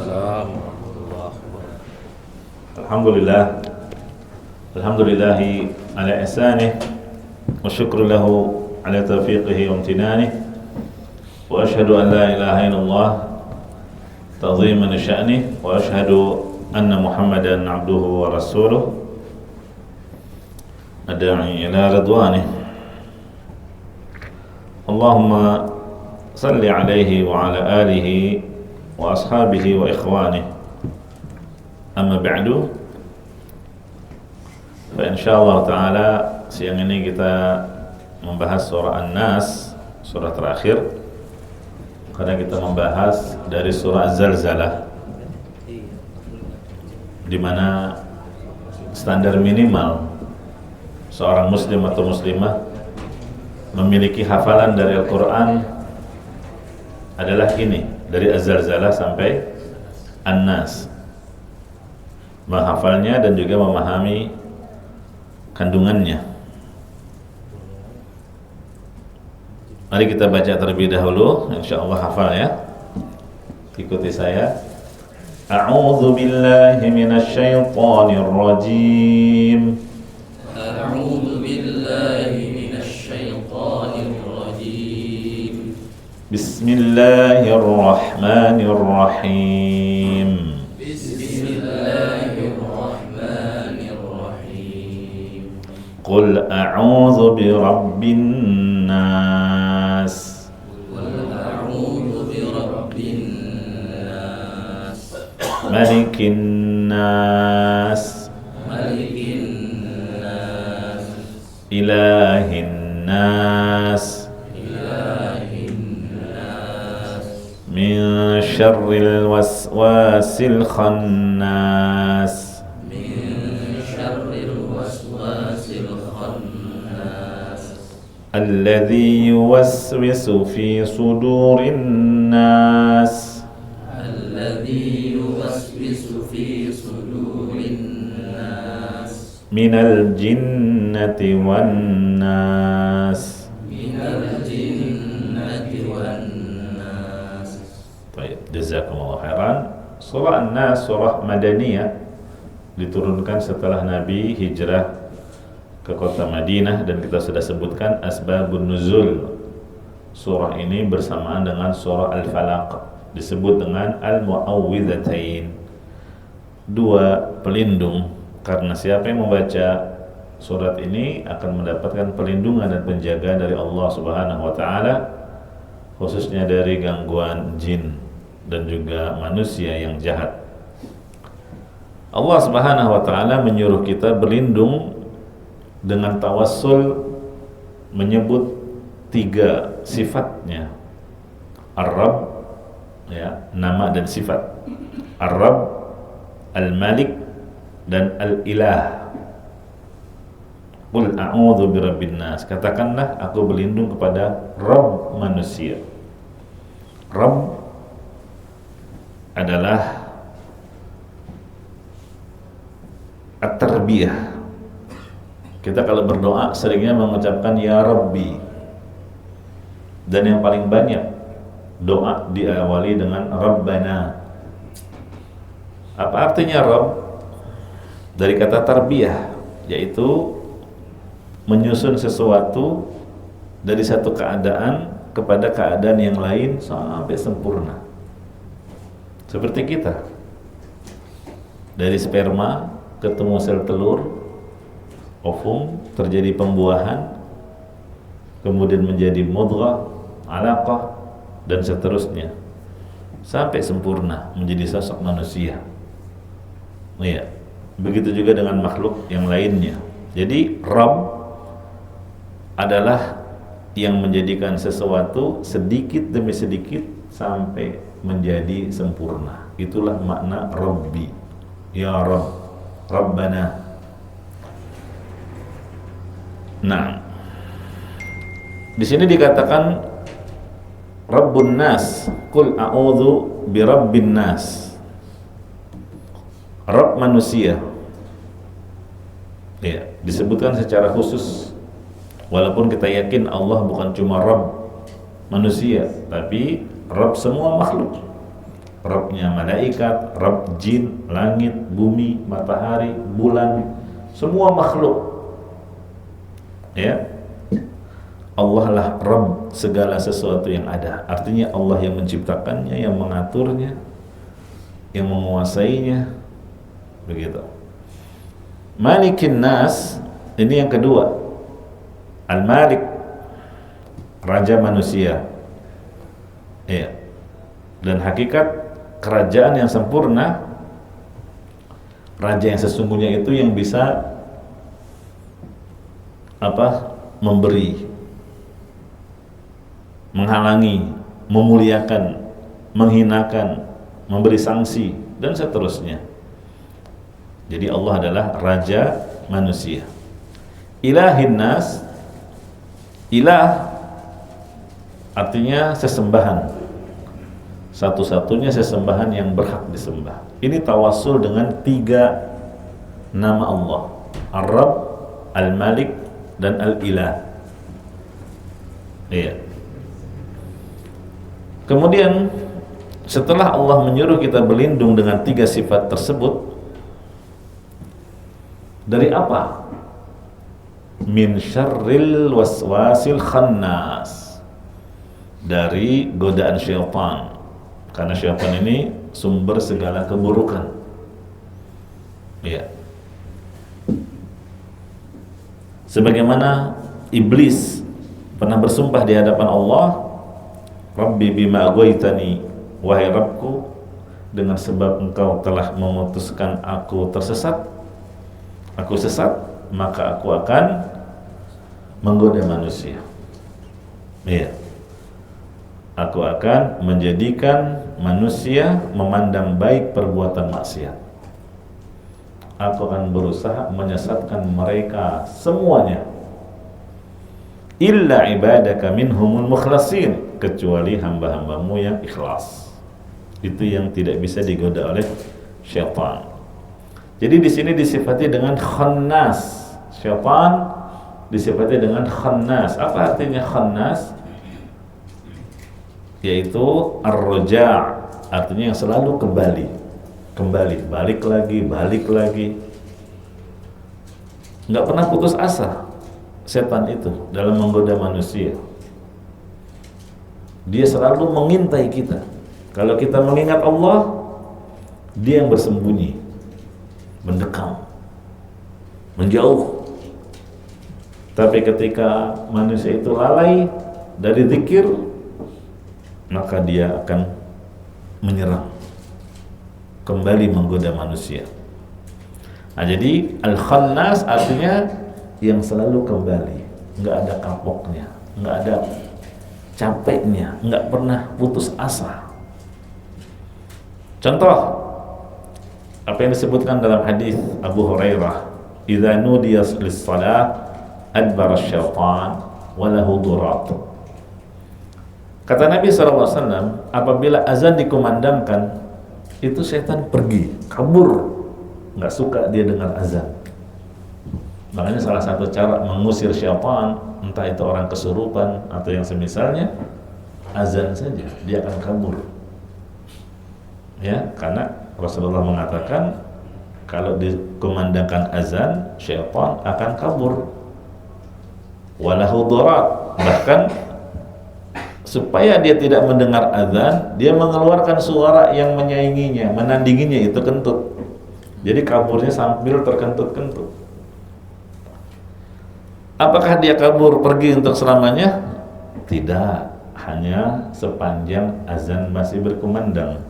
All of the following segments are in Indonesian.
Waalaikumsalam warahmatullahi wabarakatuh. Alhamdulillahi ala ihsanih wa syukru lahu ala taufiqihi wa amtinanih wa ashhadu an la ilaha illallah ta'ziman sya'nih wa ashhadu anna Muhammadan abduhu wa rasuluh adda'i ila ridwanih. Allahumma salli alaihi wa ala alihi wa ashabihi wa ikhwanih. Amma ba'du. Fa insyaallah taala siang ini kita membahas surah An-Nas, surah terakhir. Karena kita membahas dari surah Az-Zalzalah, di mana standar minimal seorang muslim atau muslimah memiliki hafalan dari Al-Quran adalah ini, dari Az-Zalzalah sampai An-Nas. Menghafalnya dan juga memahami kandungannya. Mari kita baca terlebih dahulu, insyaallah hafal ya. Ikuti saya. A'udzu billahi minasy syaithanir rajim. A'udzu billahi minasy syaithanir rajim. Bismillahirrahmanirrahim. Bismillahirrahmanirrahim. Qul a'udzu birabbin nas. Qul a'udzu birabbin nas. Malikin nas. Malikin nas. Ilahin nas. Ilahin nas. Min syarril waswasil khannas. الذي يوسوس في صدور الناس. الذي يوسوس في صدور الناس. من الجنة والناس. من الجنة والناس. Baik, jazakumullah khairan. Surah An-Nas, surah Madaniyah, diturunkan setelah Nabi hijrah ke kota Madinah, dan kita sudah sebutkan asbabun nuzul surah ini bersamaan dengan surah Al-Falaq, disebut dengan Al-Mu'awwidhatain, dua pelindung, karena siapa yang membaca surat ini akan mendapatkan perlindungan dan penjagaan dari Allah Subhanahu wa taala, khususnya dari gangguan jin dan juga manusia yang jahat. Allah Subhanahu wa taala menyuruh kita berlindung dengan tawassul, menyebut tiga sifatnya. Ar-Rabb, ya, nama dan sifat. Ar-Rabb, Al-Malik, dan Al-Ilah. Qul a'udzu birabbin nas. Katakanlah aku berlindung kepada Rabb manusia. Rabb adalah at-tarbiyah. Kita kalau berdoa seringnya mengucapkan Ya Rabbi. Dan yang paling banyak doa diawali dengan Rabbana. Apa artinya Rabb? Dari kata tarbiyah, yaitu menyusun sesuatu dari satu keadaan kepada keadaan yang lain sampai sempurna. Seperti kita, dari sperma ketemu sel telur, ovum, terjadi pembuahan, kemudian menjadi mudghah, alaqah, dan seterusnya sampai sempurna menjadi sosok manusia. Iya, begitu juga dengan makhluk yang lainnya. Jadi Rabb adalah yang menjadikan sesuatu sedikit demi sedikit sampai menjadi sempurna. Itulah makna Rabbi. Ya Rabb, Rabbana. Nah, di sini dikatakan Rabbun Nas, Qul a'udzu birabbin nas. Rabb manusia. Ya, disebutkan secara khusus. Walaupun kita yakin Allah bukan cuma Rabb manusia, tapi Rabb semua makhluk. Rabbnya malaikat, Rabb jin, langit, bumi, matahari, bulan, semua makhluk. Ya, Allah lah Rabb segala sesuatu yang ada. Artinya Allah yang menciptakannya, yang mengaturnya, yang menguasainya. Begitu. Malikin nas, ini yang kedua. Al-Malik, raja manusia. Ya. Dan hakikat kerajaan yang sempurna, raja yang sesungguhnya itu yang bisa memberi, menghalangi, memuliakan, menghinakan, memberi sanksi dan seterusnya. Jadi Allah adalah raja manusia. Ilahin nas, ilah artinya sesembahan, satu-satunya sesembahan yang berhak disembah. Ini tawassul dengan 3 nama Allah: Ar-Rabb, Al-Malik, dan Al-Ilah. Iya. Kemudian setelah Allah menyuruh kita berlindung dengan 3 sifat tersebut, dari apa? Min syarril waswasil khannas, dari godaan syaitan. Karena syaitan ini sumber segala keburukan. Iya. Sebagaimana iblis pernah bersumpah di hadapan Allah, Rabbi bima aghwaytani, wahai Rabbku, dengan sebab engkau telah memutuskan aku tersesat, aku sesat, maka aku akan menggoda manusia. Iya. Aku akan menjadikan manusia memandang baik perbuatan maksiat. Aku akan berusaha menyesatkan mereka semuanya. Illa ibadaka minhumul mukhlasin, kecuali hamba-hambamu yang ikhlas. Itu yang tidak bisa digoda oleh syaitan. Jadi di sini disifati dengan khannas. Syaitan disifati dengan khannas. Apa artinya khannas? Yaitu ar-raja', artinya yang selalu kembali, balik lagi, nggak pernah putus asa. Setan itu dalam menggoda manusia, dia selalu mengintai kita. Kalau kita mengingat Allah, dia yang bersembunyi, mendekam, menjauh. Tapi ketika manusia itu lalai dari zikir, maka dia akan menyerang, kembali menggoda manusia. Nah, jadi al-khannas artinya yang selalu kembali, nggak ada kapoknya, nggak ada capeknya, nggak pernah putus asa. Contoh apa yang disebutkan dalam hadis Abu Hurairah, idza nudiya lis-shalah adbara asy-syaitan wa lahu durat. Kata Nabi SAW, apabila azan dikumandangkan, itu setan pergi, kabur, nggak suka dia dengar azan. Makanya salah satu cara mengusir syaitan, entah itu orang kesurupan atau yang semisalnya, azan saja, dia akan kabur. Ya, karena Rasulullah mengatakan kalau dikumandangkan azan, syaitan akan kabur. Walahu durat, bahkan supaya dia tidak mendengar azan, dia mengeluarkan suara yang menyainginya, menandinginya, itu kentut. Jadi kaburnya sambil terkentut-kentut. Apakah dia kabur pergi untuk selamanya? Tidak, hanya sepanjang azan masih berkumandang.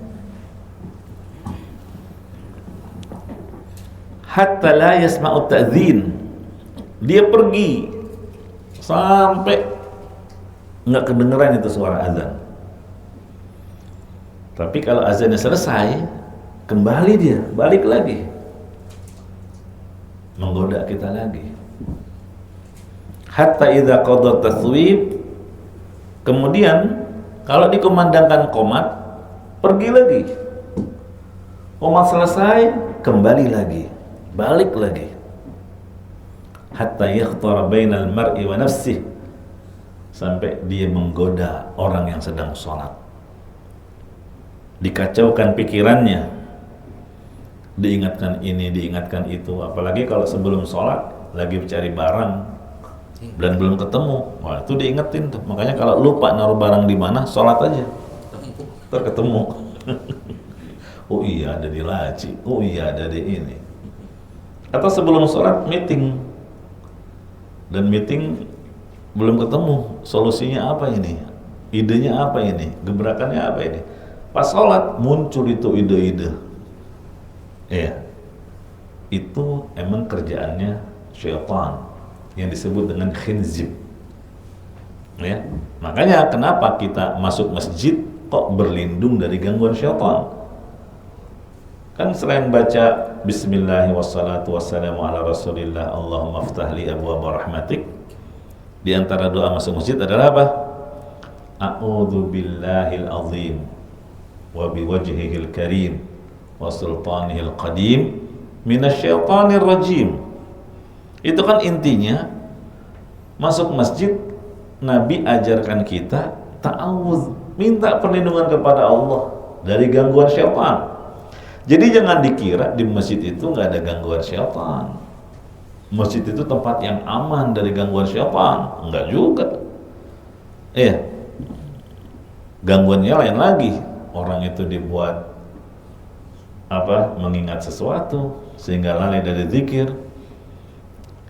Hatta la yasma'u ta'dzin, dia pergi sampai nggak kedengeran itu suara azan. Tapi kalau azannya selesai, kembali dia, balik lagi, menggoda kita lagi. Hatta idza qada taswib, kemudian kalau dikumandangkan qomat, pergi lagi. Qomat selesai, kembali lagi, balik lagi. Hatta yakhtara bainal mar'i wa nafsihi, sampai dia menggoda orang yang sedang sholat. dikacaukan pikirannya, diingatkan ini, diingatkan itu. Apalagi kalau sebelum sholat lagi mencari barang dan belum ketemu, wah itu diingetin tuh. Makanya kalau lupa naruh barang di mana, sholat aja, terketemu. Oh iya ada di laci, oh iya ada di ini. Atau sebelum sholat meeting, dan meeting belum ketemu, solusinya apa ini, idenya apa ini, gebrakannya apa ini. Pas sholat muncul itu ide-ide. Iya, itu emang kerjaannya syaitan yang disebut dengan khinzib. Ya, makanya kenapa kita masuk masjid kok berlindung dari gangguan syaitan? Kan selain baca bismillah wassalatu wassalamu ala rasulillah Allahumma aftah li abwaaba rahmatik, di antara doa masuk masjid adalah apa? A'udzu billahil azim wa biwajhihil karim wa sultanihil qadim minasyaitonir rajim. Itu kan intinya masuk masjid Nabi ajarkan kita ta'awudz, minta perlindungan kepada Allah dari gangguan syaitan. Jadi jangan dikira di masjid itu nggak ada gangguan syaitan. Masjid itu tempat yang aman dari gangguan syaitan. Enggak juga. Iya. Gangguannya lain lagi. Orang itu dibuat mengingat sesuatu sehingga lalai dari zikir.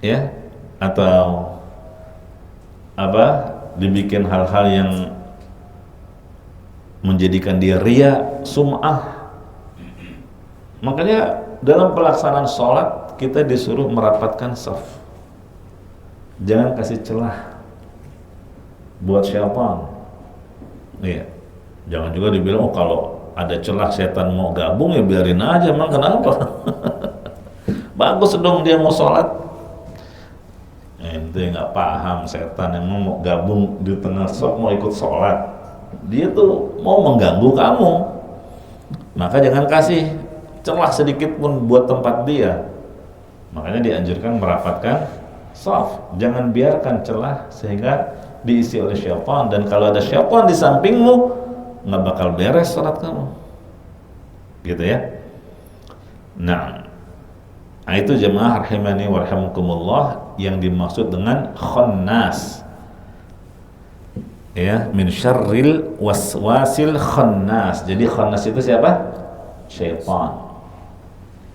Ya, atau dibikin hal-hal yang menjadikan dia riya, sum'ah. Makanya dalam pelaksanaan sholat kita disuruh merapatkan saf. Jangan kasih celah buat syaitan. Iya. Jangan juga dibilang kalau ada celah setan mau gabung ya biarin aja, emang kenapa? Bagus dong dia mau sholat. Ente nggak paham, setan yang mau gabung di tengah saf mau ikut sholat. Dia tuh mau mengganggu kamu. Maka jangan kasih celah sedikit pun buat tempat dia. Makanya dianjurkan merapatkan saf. Jangan biarkan celah sehingga diisi oleh syaitan. Dan kalau ada syaitan di sampingmu, nggak bakal beres salat kamu. Gitu ya. Nah itu jemaah rahimani warhamukumullah yang dimaksud dengan khannas. Ya, min syarril waswasil khannas. Jadi khannas itu siapa? Syaitan.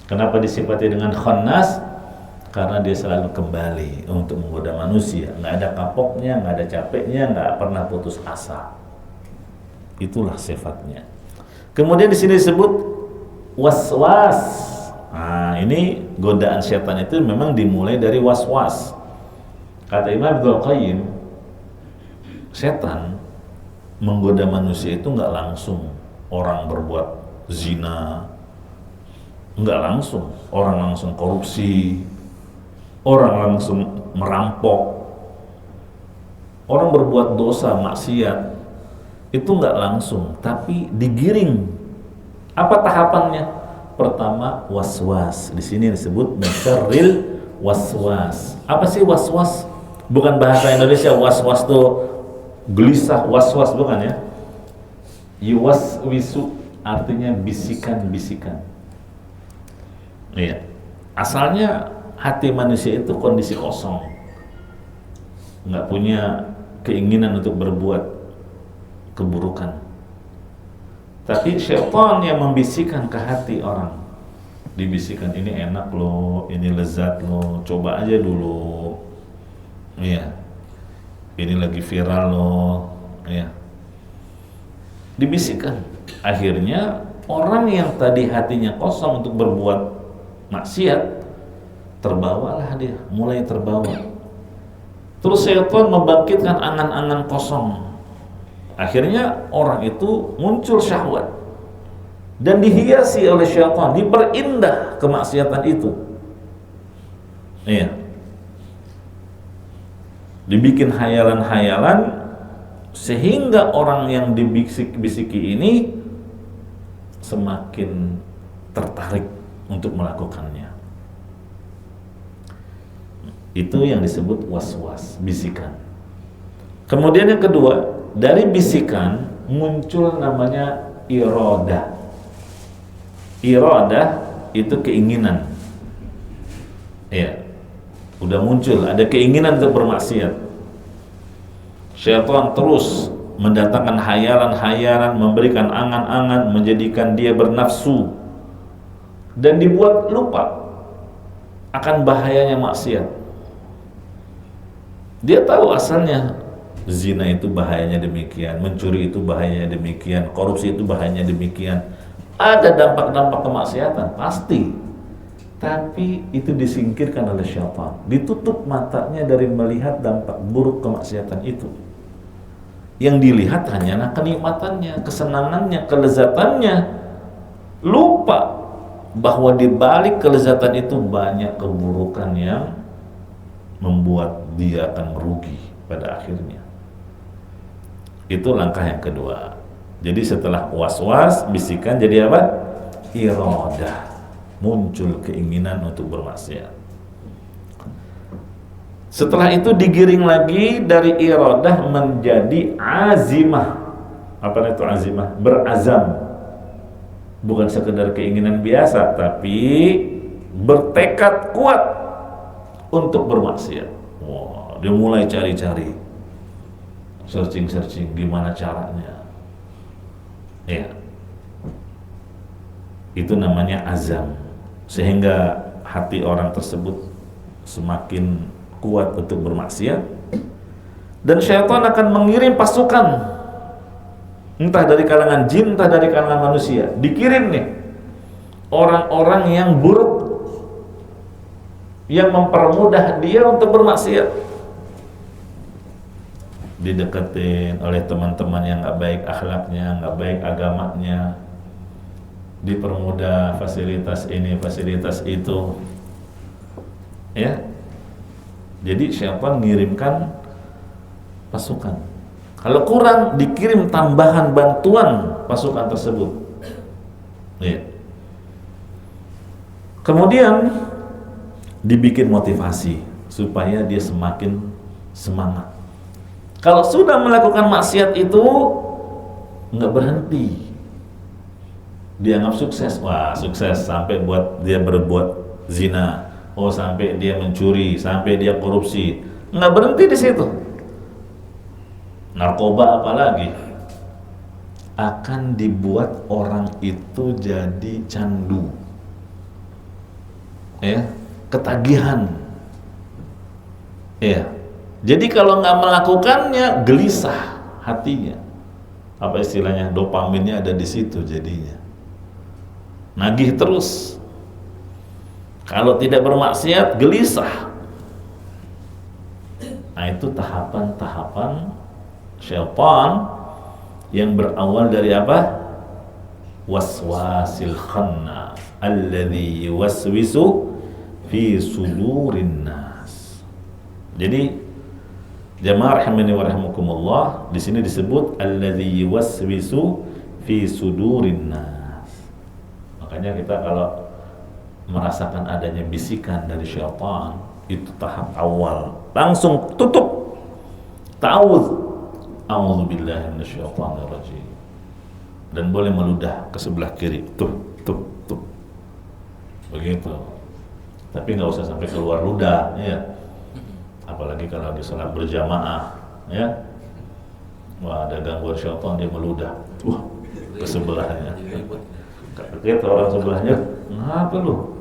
Kenapa disifati dengan khannas? Karena dia selalu kembali untuk menggoda manusia. Nggak ada kapoknya, nggak ada capeknya, nggak pernah putus asa. Itulah sifatnya. Kemudian di sini disebut waswas. Nah, ini godaan setan itu memang dimulai dari waswas. Kata Imam Ibnu Qayyim, setan menggoda manusia itu nggak langsung orang berbuat zina, nggak langsung orang langsung korupsi, orang langsung merampok, orang berbuat dosa maksiat itu nggak langsung, tapi digiring. Apa tahapannya? Pertama waswas. Di sini disebut syarril waswas. Apa sih waswas? Bukan bahasa Indonesia waswas tuh gelisah, waswas bukan ya? Yuwaswisu artinya bisikan-bisikan. Iya. Asalnya hati manusia itu kondisi kosong, nggak punya keinginan untuk berbuat keburukan. Tapi syaitan yang membisikkan ke hati orang, dibisikkan ini enak loh, ini lezat loh, coba aja dulu. Iya. Ini lagi viral loh, ya. Dibisikkan. Akhirnya orang yang tadi hatinya kosong untuk berbuat maksiat, terbawalah dia, mulai terbawa. Terus syaitan membangkitkan angan-angan kosong. Akhirnya orang itu muncul syahwat dan dihiasi oleh syaitan, diperindah kemaksiatan itu. Iya. Dibikin hayalan-hayalan sehingga orang yang dibisik-bisiki ini semakin tertarik untuk melakukannya. Itu yang disebut waswas, bisikan. Kemudian yang kedua, dari bisikan muncul namanya iradah. Iradah itu keinginan. Ya, udah muncul, ada keinginan untuk bermaksiat. Syaitan terus mendatangkan hayalan-hayalan, memberikan angan-angan, menjadikan dia bernafsu dan dibuat lupa akan bahayanya maksiat. Dia tahu asalnya zina itu bahayanya demikian, mencuri itu bahayanya demikian, korupsi itu bahayanya demikian. Ada dampak-dampak kemaksiatan, pasti. Tapi itu disingkirkan oleh syaitan. Ditutup matanya dari melihat dampak buruk kemaksiatan itu. Yang dilihat hanyalah kenikmatannya, kesenangannya, kelezatannya. Lupa bahwa di balik kelezatan itu banyak keburukan yang membuat dia akan merugi pada akhirnya. Itu langkah yang kedua. Jadi setelah was-was, bisikan jadi apa? Iradah. Muncul keinginan untuk bermaksiat. Setelah itu digiring lagi dari iradah menjadi azimah. Apa itu azimah? Berazam. Bukan sekedar keinginan biasa, tapi bertekad kuat untuk bermaksiat. Wah, dia mulai cari-cari, searching gimana caranya. Ya, itu namanya azam. Sehingga hati orang tersebut semakin kuat untuk bermaksiat, dan syaitan akan mengirim pasukan, entah dari kalangan jin, entah dari kalangan manusia. Dikirim nih orang-orang yang buruk, yang mempermudah dia untuk bermaksiat. Dideketin oleh teman-teman yang nggak baik akhlaknya, nggak baik agamanya, dipermudah fasilitas ini, fasilitas itu, ya. Jadi syaitan mengirimkan pasukan. Kalau kurang, dikirim tambahan bantuan pasukan tersebut. Ya. Kemudian dibikin motivasi supaya dia semakin semangat. Kalau sudah melakukan maksiat itu nggak berhenti, dianggap sukses. Wah, sukses sampai buat dia berbuat zina. Oh, sampai dia mencuri, sampai dia korupsi. Nggak berhenti di situ. Narkoba apalagi, akan dibuat orang itu jadi candu, ya, ketagihan, ya. Jadi kalau nggak melakukannya, gelisah hatinya. Apa istilahnya? Dopaminnya ada di situ jadinya. Nagih terus. Kalau tidak bermaksiat, gelisah. Nah, itu tahapan-tahapan syaitan yang berawal dari apa? Waswasil khannas alladzi yuwaswisu fi sudurin nas. Jadi jamaah rahimani wa rahimakumullah, di sini disebut alladzi yuwaswisu fi sudurin nas. Makanya kita kalau merasakan adanya bisikan dari syaitan, itu tahap awal, langsung tutup. A'udzubillahi minasyaitonir rajim. Dan boleh meludah ke sebelah kiri, tuh. Begitu. Tapi nggak usah sampai keluar ludah, ya. Apalagi kalau di salat berjamaah, ya. Wah, ada gangguan syaitan, dia meludah. Ke sebelahnya. Kaget orang sebelahnya, ngapa lu?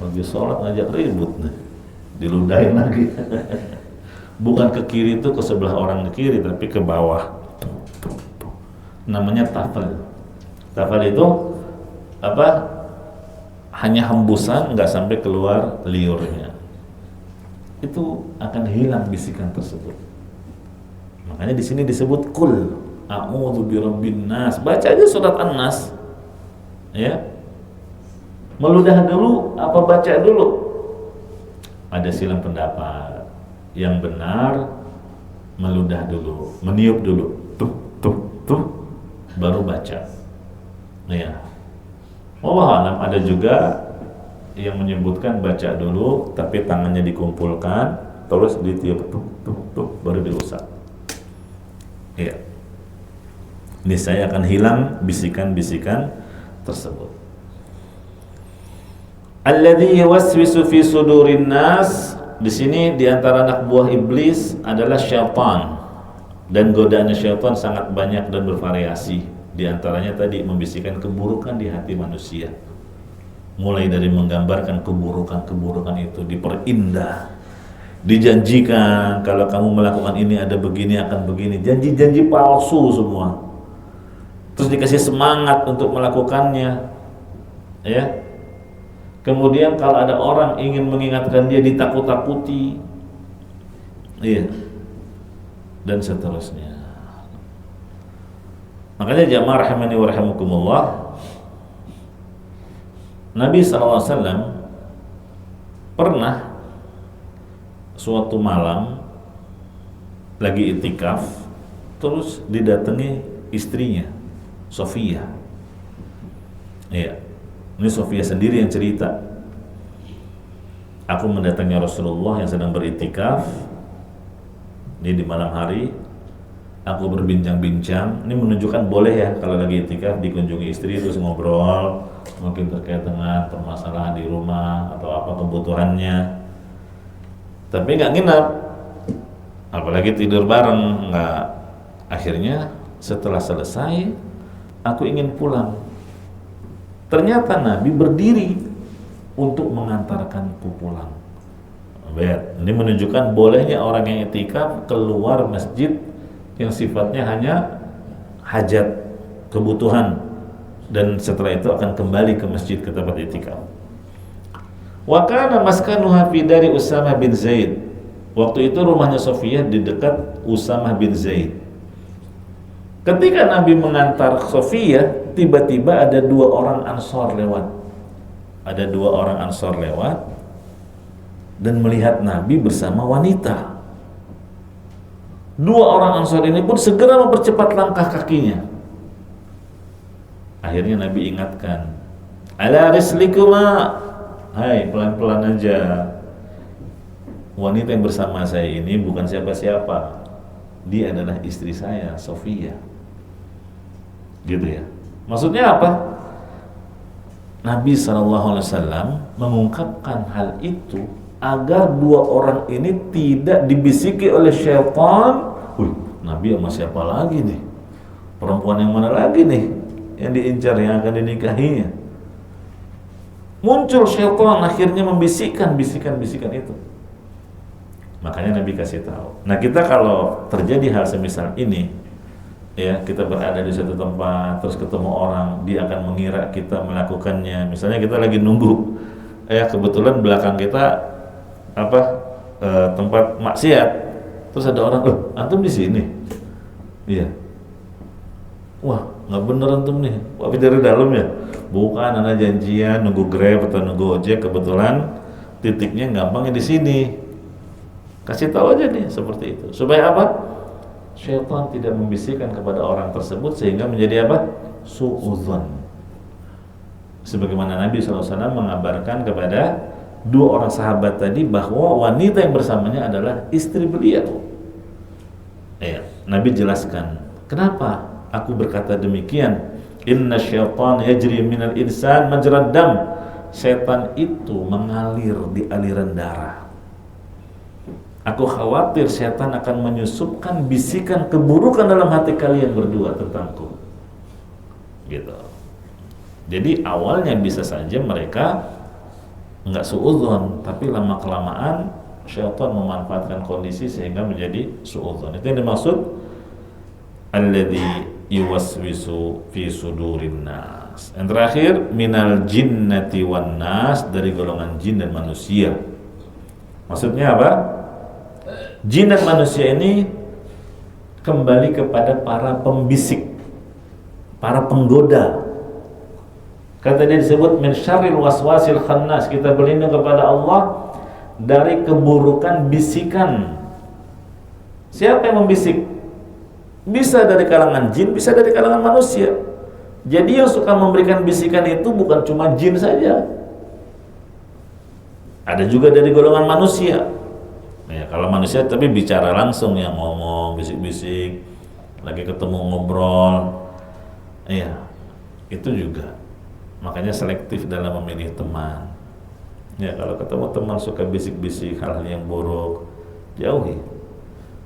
Lagi sholat ngajak ribut nih, diludahin lagi. Bukan ke kiri itu ke sebelah orang ke kiri, tapi ke bawah. Namanya tafal. Tafal itu apa? Hanya hembusan, nggak sampai keluar liurnya. Itu akan hilang bisikan tersebut. Makanya di sini disebut kul a'udzu birabbin nas. Baca aja surat An-Nas. Ya. Meludah dulu apa baca dulu? Ada silang pendapat. Yang benar meludah dulu, meniup dulu, tuh, baru baca. Ya. Allah alam, ada juga yang menyebutkan baca dulu, tapi tangannya dikumpulkan, terus ditiup, tuh, baru diusap. Iya. niscaya akan hilang bisikan-bisikan tersebut. Alladzi yuwaswisu fi sudurin nas, di sini di antara anak buah iblis adalah syaitan, dan godaan syaitan sangat banyak dan bervariasi. Di antaranya tadi membisikkan keburukan di hati manusia, mulai dari menggambarkan keburukan-keburukan itu diperindah, dijanjikan kalau kamu melakukan ini ada begini akan begini, janji-janji palsu semua. Terus dikasih semangat untuk melakukannya, ya. Kemudian kalau ada orang ingin mengingatkan dia ditakut-takuti, iya, dan seterusnya. Makanya jamaah rahimani wa rahimakumullah, Nabi SAW pernah suatu malam lagi itikaf, terus didatangi istrinya, Sofia. Iya. Ini Sofia sendiri yang cerita. Aku mendatangi Rasulullah yang sedang beritikaf. Ini di malam hari. Aku berbincang-bincang. Ini menunjukkan boleh ya kalau lagi itikaf dikunjungi istri terus ngobrol, mungkin terkait dengan permasalahan di rumah atau apa kebutuhannya. Tapi nggak nginep, apalagi tidur bareng, nggak. Akhirnya setelah selesai, aku ingin pulang. Ternyata Nabi berdiri untuk mengantarkanku pulang. Ini menunjukkan bolehnya orang yang itikaf keluar masjid yang sifatnya hanya hajat, kebutuhan, dan setelah itu akan kembali ke masjid ke tempat itikaf. Wa kana maskanuha fi dari Usamah bin Zaid. Waktu itu rumahnya Sofia di dekat Usamah bin Zaid. Ketika Nabi mengantar Sofia, tiba-tiba ada dua orang Ansor lewat. Ada dua orang Ansor lewat dan melihat Nabi bersama wanita. Dua orang Ansor ini pun segera mempercepat langkah kakinya. Akhirnya Nabi ingatkan, ala rislikuma, hai pelan-pelan aja. Wanita yang bersama saya ini bukan siapa-siapa. Dia adalah istri saya, Sofia. Gitu ya. Maksudnya apa? Nabi SAW mengungkapkan hal itu agar dua orang ini tidak dibisiki oleh syaitan. Nabi sama siapa lagi nih? Perempuan yang mana lagi nih yang diincar, yang akan dinikahinya? Muncul syaitan akhirnya membisikkan bisikan-bisikan itu. Makanya Nabi kasih tahu. Nah, kita kalau terjadi hal semisal ini, ya, kita berada di suatu tempat terus ketemu orang, dia akan mengira kita melakukannya. Misalnya kita lagi nunggu, kebetulan belakang kita tempat maksiat, terus ada orang, antum di sini, iya, wah nggak bener antum nih, wah dari dalam ya, bukan, anak janjian nunggu Grab atau nunggu ojek, kebetulan titiknya gampangnya di sini. Kasih tahu aja nih seperti itu, supaya apa? Syaitan tidak membisikkan kepada orang tersebut sehingga menjadi apa? Su'udzon. Sebagaimana Nabi SAW mengabarkan kepada dua orang sahabat tadi bahwa wanita yang bersamanya adalah istri beliau. Ya, Nabi jelaskan, kenapa aku berkata demikian? Inna syaitan yajri minal insan majrad dam. Syaitan itu mengalir di aliran darah. Aku khawatir syaitan akan menyusupkan bisikan keburukan dalam hati kalian berdua tentangku. Gitu. Jadi awalnya bisa saja mereka enggak suudzon, tapi lama kelamaan syaitan memanfaatkan kondisi sehingga menjadi suudzon. Itu yang dimaksud alladzi yuwaswisu fi sudurin nas. Yang terakhir minal jinnati wan nas, dari golongan jin dan manusia. Maksudnya apa? Jin dan manusia ini kembali kepada para pembisik, para penggoda. Kata dia disebut min syarril waswasil khannas. Kita berlindung kepada Allah dari keburukan bisikan. Siapa yang membisik? Bisa dari kalangan jin, bisa dari kalangan manusia. Jadi yang suka memberikan bisikan itu bukan cuma jin saja, ada juga dari golongan manusia. Ya, kalau manusia tapi bicara langsung, yang ngomong bisik-bisik, lagi ketemu ngobrol. Iya, itu juga. Makanya selektif dalam memilih teman. Ya, kalau ketemu teman suka bisik-bisik hal-hal yang buruk, jauhi.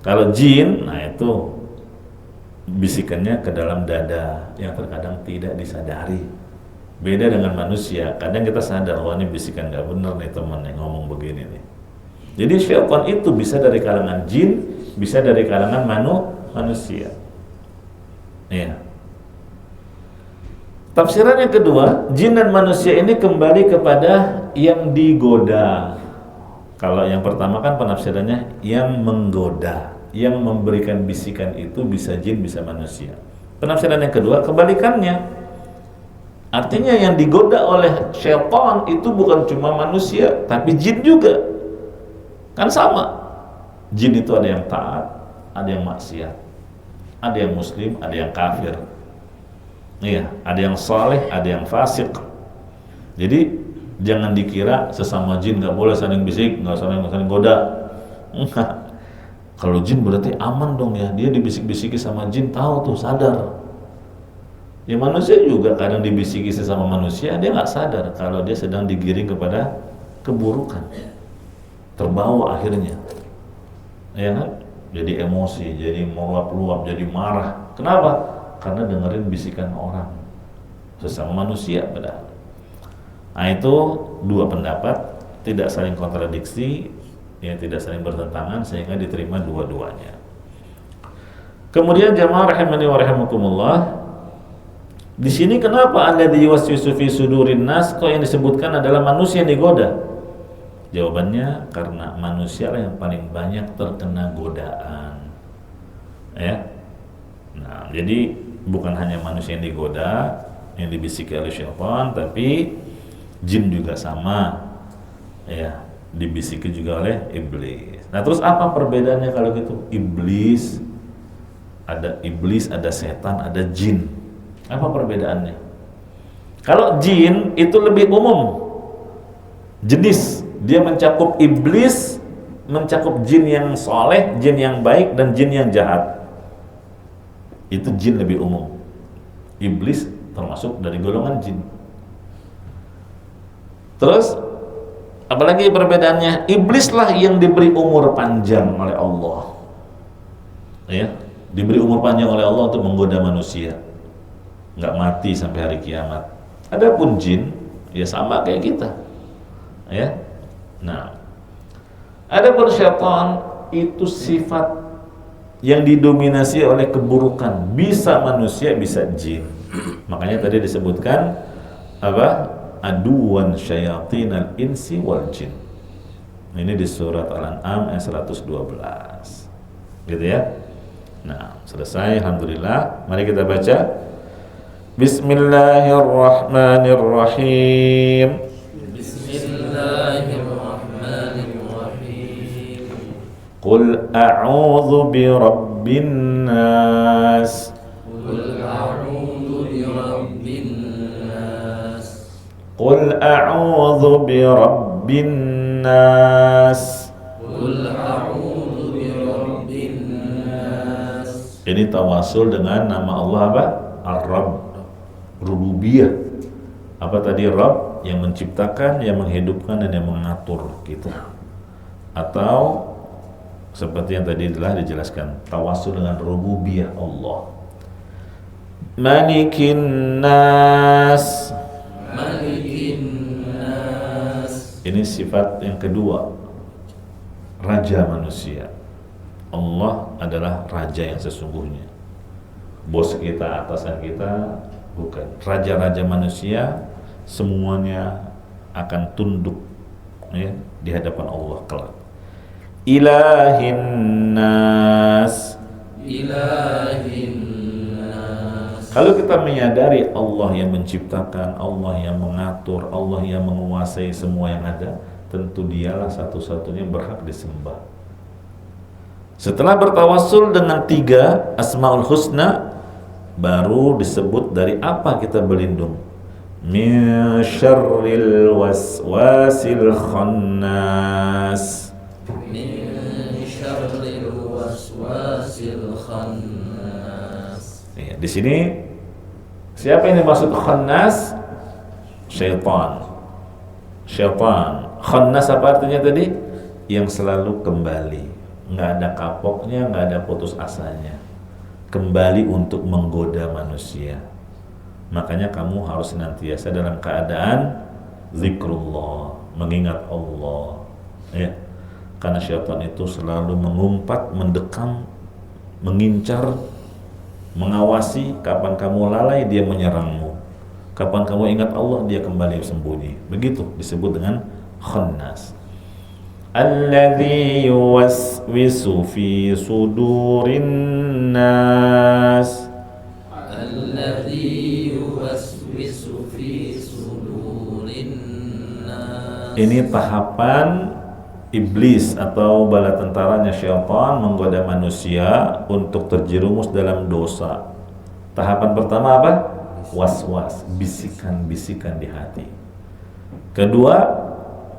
Kalau jin, nah itu bisikannya ke dalam dada yang terkadang tidak disadari. Beda dengan manusia, kadang kita sadar, wah ini bisikan gak bener nih teman yang ngomong begini nih. Jadi syaitan itu bisa dari kalangan jin, bisa dari kalangan manusia. Iya. Tafsiran yang kedua, jin dan manusia ini kembali kepada yang digoda. Kalau yang pertama kan penafsirannya yang menggoda, yang memberikan bisikan itu bisa jin, bisa manusia. Penafsiran yang kedua, kebalikannya. Artinya yang digoda oleh syaitan itu bukan cuma manusia, tapi jin juga. Kan sama. Jin itu ada yang taat, ada yang maksiat. Ada yang muslim, ada yang kafir. Iya, ada yang saleh, ada yang fasik. Jadi jangan dikira sesama jin nggak boleh saling bisik, nggak saling goda. Enggak. Kalau jin berarti aman dong ya, dia dibisik-bisiki sama jin, tahu tuh, sadar. Ya manusia juga kadang dibisiki sesama manusia, dia nggak sadar kalau dia sedang digiring kepada keburukan, terbawa akhirnya, ya kan? Jadi emosi, jadi meluap-luap, jadi marah. Kenapa? Karena dengerin bisikan orang sesama manusia padahal. Nah itu dua pendapat, tidak saling kontradiksi, ya tidak saling bertentangan, sehingga diterima dua-duanya. Kemudian jamaah rahimani wa rahimakumullah, di sini kenapa alladzi yuwaswisu fi sudurin nas, kok yang disebutkan adalah manusia yang digoda? Jawabannya karena manusia lah yang paling banyak terkena godaan. Ya. Nah, jadi bukan hanya manusia yang digoda, yang dibisiki oleh syaitan, tapi jin juga sama, ya, dibisiki juga oleh iblis. Nah, terus apa perbedaannya kalau gitu? Iblis, ada setan, ada jin. Apa perbedaannya? Kalau jin itu lebih umum jenis, dia mencakup iblis, mencakup jin yang soleh, jin yang baik, dan jin yang jahat. Itu jin lebih umum. Iblis termasuk dari golongan jin. Terus apalagi perbedaannya? Iblislah yang diberi umur panjang oleh Allah, ya, diberi umur panjang oleh Allah untuk menggoda manusia, nggak mati sampai hari kiamat. Adapun jin, ya sama kayak kita, ya. Nah, adapun syaitan itu sifat yang didominasi oleh keburukan, bisa manusia, bisa jin. Makanya tadi disebutkan apa? Aduwan syayatinal insi wal jin. Ini di surat Al-An'am ayat 112. Gitu ya. Nah, selesai, alhamdulillah. Mari kita baca. Bismillahirrahmanirrahim. Bismillahirrahmanirrahim. Qul a'udzu birabbin nas. Qul a'udzu birabbin nas. Qul a'udzu birabbin nas. Qul a'udzu birabbin nas. Ini tawasul dengan nama Allah apa? Ar-Rabb, rububiyah. Apa tadi? Rabb, yang menciptakan, yang menghidupkan, dan yang mengatur gitu. Atau seperti yang tadi telah dijelaskan, tawasul dengan rububiyah Allah. Malikin nas. Malikin nas. Ini sifat yang kedua, raja manusia. Allah adalah raja yang sesungguhnya. Bos kita, atasan kita, bukan. Raja-raja manusia semuanya akan tunduk, ya, di hadapan Allah kelak. Ilahin nas. Ilahin nas. Kalau kita menyadari Allah yang menciptakan, Allah yang mengatur, Allah yang menguasai semua yang ada, tentu dialah satu-satunya berhak disembah. Setelah bertawassul dengan 3 Asmaul Husna, baru disebut dari apa kita berlindung. Min syarril waswasil khannas. Min syarril waswasil khannas. Ya, di sini Siapa yang dimaksud khannas? Syaitan. Syaitan. Khannas apa artinya tadi? Yang selalu kembali, nggak ada kapoknya, nggak ada putus asanya, kembali untuk menggoda manusia. Makanya kamu harus senantiasa dalam keadaan zikrullah, mengingat Allah, ya. Karena syaitan itu selalu mengumpat, mendekam, mengincar, mengawasi. Kapan kamu lalai, dia menyerangmu. Kapan kamu ingat Allah, dia kembali sembunyi. Begitu disebut dengan khannas. Alladzi yuwaswisu fi sudurin nas. Alladzi yuwaswisu fi sudurin nas. Ini tahapan iblis atau bala tentaranya syaitan menggoda manusia untuk terjerumus dalam dosa. Tahapan pertama apa? Was-was, bisikan-bisikan di hati. Kedua,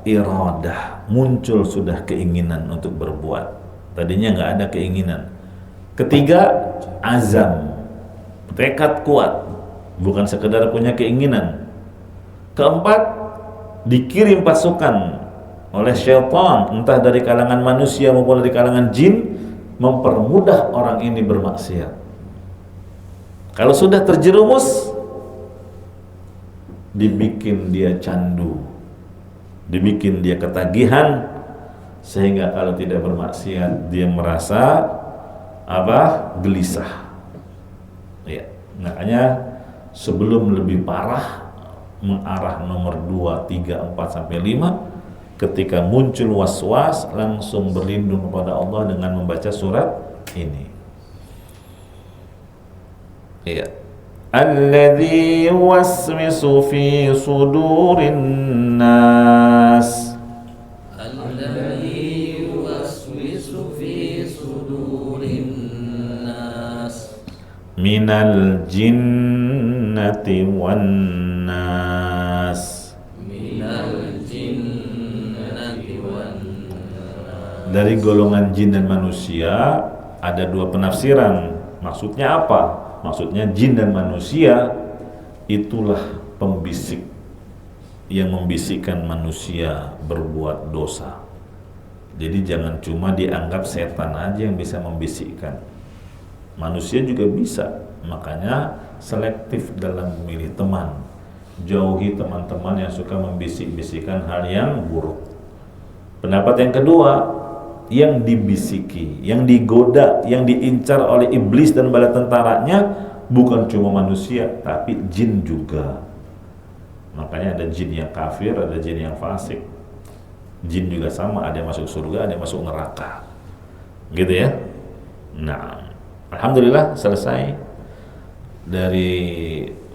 iradah, muncul sudah keinginan untuk berbuat. Tadinya nggak ada keinginan. Ketiga, azam, tekad kuat, bukan sekedar punya keinginan. Keempat, dikirim pasukan oleh syaitan, entah dari kalangan manusia maupun dari kalangan jin, mempermudah orang ini bermaksiat. Kalau sudah terjerumus, dibikin dia candu, dibikin dia ketagihan, sehingga kalau tidak bermaksiat dia merasa gelisah. Ya, makanya sebelum lebih parah, mengarah nomor 2, 3, 4 sampai 5, ketika muncul was-was, langsung berlindung kepada Allah dengan membaca surat ini. Iya. Alladzi yuwaswisu fi sudurin nas. Alladzi yuwaswisu fi sudurin nas. Minal jinnati wan nas. Minal jinnati wan nas. Dari golongan jin dan manusia ada dua penafsiran. Maksudnya apa? Maksudnya jin dan manusia itulah pembisik yang membisikkan manusia berbuat dosa. Jadi jangan cuma dianggap setan aja yang bisa membisikkan. Manusia juga bisa. Makanya selektif dalam memilih teman. Jauhi teman-teman yang suka membisik-bisikkan hal yang buruk. Pendapat yang kedua, yang dibisiki, yang digoda, yang diincar oleh iblis dan bala tentaranya bukan cuma manusia, tapi jin juga. Makanya ada jin yang kafir, ada jin yang fasik. Jin juga sama, ada yang masuk surga, ada yang masuk neraka. Gitu ya. Nah, alhamdulillah selesai dari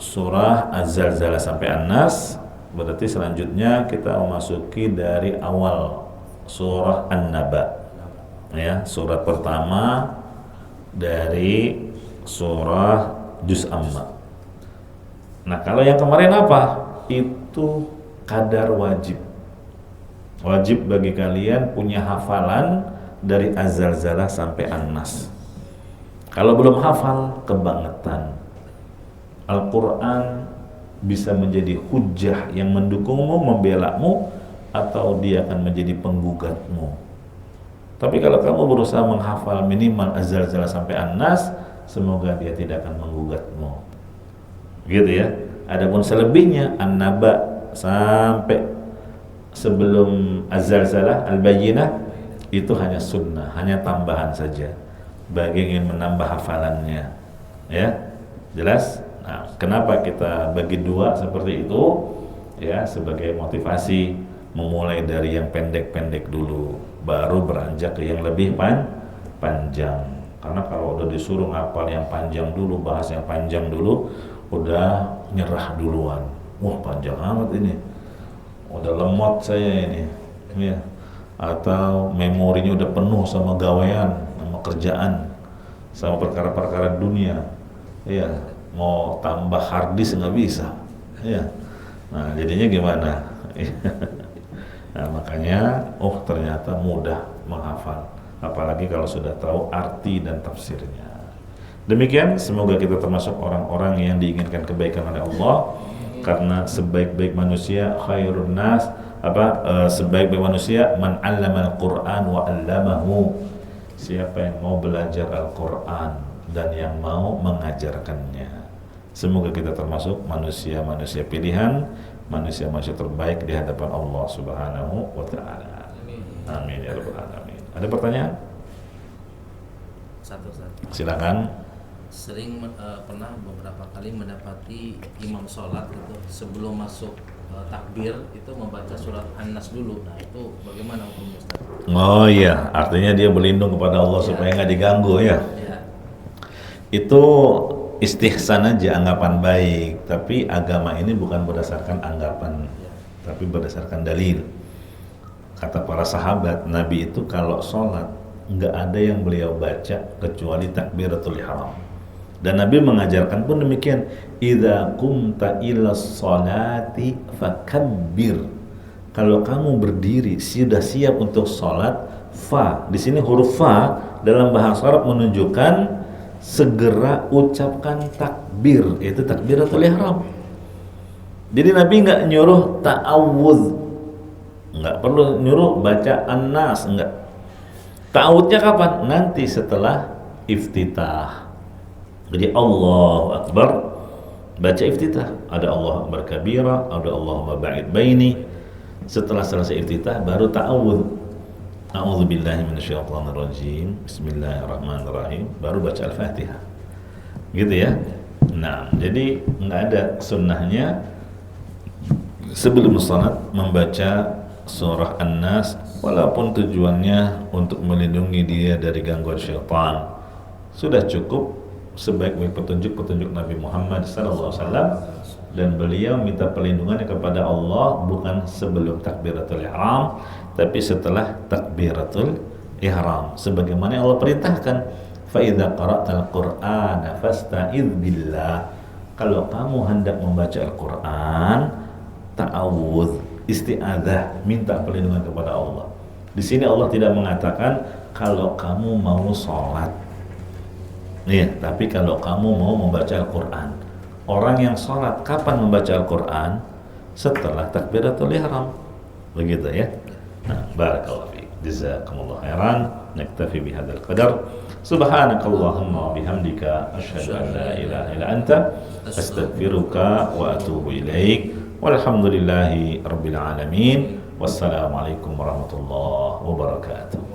surah Az-Zalzalah sampai An-Nas. Berarti selanjutnya kita memasuki dari awal surah An-Naba. Ya, surat pertama dari surah Juz Amma. Nah, kalau yang kemarin apa? Itu kadar wajib. Wajib bagi kalian punya hafalan dari Az-Zalzalah sampai An-Nas. Kalau belum hafal, kebangetan. Al-Quran bisa menjadi hujjah yang mendukungmu, membelamu, atau dia akan menjadi penggugatmu. Tapi kalau kamu berusaha menghafal minimal Az-Zalzalah sampai An-Nas, semoga dia tidak akan menggugatmu. Gitu ya. Adapun selebihnya An-Naba sampai sebelum Az-Zalzalah, Al-Bayyinah, itu hanya sunnah, hanya tambahan saja bagi yang ingin menambah hafalannya. Ya, jelas? Nah, kenapa kita bagi dua seperti itu? Ya, sebagai motivasi, memulai dari yang pendek-pendek dulu, baru beranjak ke yang lebih panjang. Karena kalau udah disuruh ngapal yang panjang dulu, bahas yang panjang dulu, udah nyerah duluan. Wah, panjang amat ini, udah lemot saya ini, ya. Atau memorinya udah penuh sama gawean, sama kerjaan, sama perkara-perkara dunia, ya. Mau tambah harddisk nggak bisa, ya. Nah, jadinya gimana? Nah, makanya ternyata mudah menghafal, apalagi kalau sudah tahu arti dan tafsirnya. Demikian, semoga kita termasuk orang-orang yang diinginkan kebaikan oleh Allah, karena sebaik-baik manusia khairun nas, sebaik-baik manusia man 'allamal Qur'an wa 'allamahu, siapa yang mau belajar Al-Qur'an dan yang mau mengajarkannya. Semoga kita termasuk manusia-manusia pilihan, manusia-manusia terbaik di hadapan Allah Subhanahu wa taala. Amin ya rabbal alamin. Ada pertanyaan? Satu. Silakan. Sering pernah beberapa kali mendapati imam sholat gitu sebelum masuk takbir itu membaca surat An-Nas dulu. Nah itu bagaimana hukumnya Ustaz? Oh iya, artinya dia berlindung kepada Allah supaya nggak diganggu ya. Ya. Itu istihsan aja, anggapan baik. Tapi agama ini bukan berdasarkan anggapan, tapi berdasarkan dalil. Kata para sahabat, Nabi itu kalau sholat nggak ada yang beliau baca kecuali takbiratul ihram. Dan Nabi mengajarkan pun demikian, idza qumta ila sholati fakabbir. Kalau kamu berdiri sudah siap untuk sholat, fa di sini huruf fa dalam bahasa Arab menunjukkan segera ucapkan takbir, yaitu takbiratul ihram. Jadi Nabi nggak nyuruh ta'awudz, nggak perlu nyuruh baca An-Nas, enggak. Ta'awudznya kapan? Nanti setelah iftitah. Jadi Allahu Akbar, baca iftitah. Ada Allahu Akbar kabira, ada Allahumma ba'id baini. Setelah selesai iftitah baru ta'awudz. A'udzubillahi minasyaitonirrajim. Bismillahirrahmanirrahim. Baru baca Al-Fatihah. Gitu ya. Nah, jadi nggak ada sunnahnya sebelum salat membaca surah An-Nas, walaupun tujuannya untuk melindungi dia dari gangguan syaitan. Sudah cukup sebaik-baik petunjuk Nabi Muhammad SAW, dan beliau minta perlindungannya kepada Allah bukan sebelum takbiratul ihram, tapi setelah takbiratul ihram, sebagaimana Allah perintahkan, fa idza qara'tal qur'ana fasta'idz billah. Kalau kamu hendak membaca Al-Qur'an, ta'awudz, isti'adzah, minta perlindungan kepada Allah. Di sini Allah tidak mengatakan kalau kamu mau sholat, tapi kalau kamu mau membaca Al-Quran. Orang yang sholat kapan membaca Al-Quran? Setelah takbiratul ihram. Begitu ya. Nah, barakallahu fiik. Jazakumullah khairan. Naktafi bihadzal qadar. Subhanakallahumma bihamdika asyhadu an la ilaha illa anta astaghfiruka wa atubu ilaik. Walhamdulillahi rabbil alamin. Wassalamualaikum warahmatullahi wabarakatuh.